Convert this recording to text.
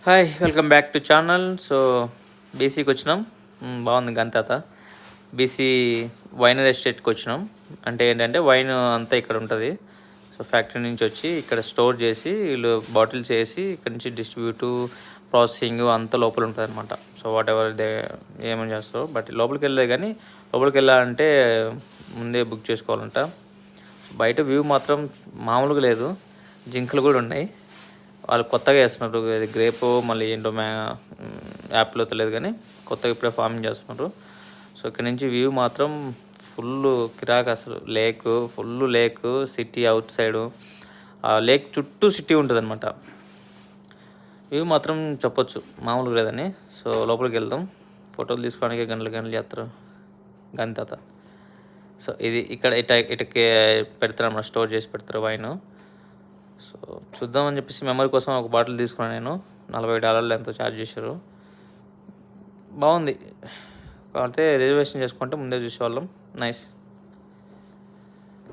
Hi welcome back to channel. So బీసీకి వచ్చినాం. బాగుంది గంతాత. బీసీ వైనర్ ఎస్టేట్కి వచ్చినాం. అంటే ఏంటంటే వైన్ అంతా ఇక్కడ ఉంటుంది. సో ఫ్యాక్టరీ నుంచి వచ్చి ఇక్కడ స్టోర్ చేసి వీళ్ళు బాటిల్స్ వేసి ఇక్కడ నుంచి డిస్ట్రిబ్యూట్ ప్రాసెసింగ్ అంతా లోపల ఉంటుంది అనమాట. సో వాట్ ఎవర్ ఏమని చేస్తారో బట్ లోపలికి వెళ్ళలేదు. కానీ లోపలికి వెళ్ళాలంటే ముందే బుక్ చేసుకోవాలంట. బయట వ్యూ మాత్రం మామూలుగా లేదు. జింకలు కూడా ఉన్నాయి. వాళ్ళు కొత్తగా వేస్తున్నారు. ఇది గ్రేప్ మళ్ళీ ఏంటో యాప్లో తెలియదు కానీ కొత్తగా ఇప్పుడే ఫార్మింగ్ చేస్తున్నారు. సో ఇక్కడ నుంచి వ్యూ మాత్రం ఫుల్ కిరాక్. అసలు లేక్ సిటీ అవుట్ సైడు ఆ లేక్ చుట్టూ సిటీ ఉంటుంది అనమాట. వ్యూ మాత్రం చెప్పొచ్చు మామూలుగా లేదని. సో లోపలికి వెళ్దాం. ఫోటోలు తీసుకోవడానికి గంటలు చేస్తారు గంత. సో ఇది ఇక్కడ ఇటకి పెడతారు అన్నమాట. స్టోర్ చేసి పెడతారు వైన్. సో చూద్దామని చెప్పేసి మెమరీ కోసం ఒక బాటిల్ తీసుకున్నాను నేను. $40 ఎంతో ఛార్జ్ చేశారు. బాగుంది. కాకపోతే రిజర్వేషన్ చేసుకుంటే ముందే చూసేవాళ్ళం. నైస్.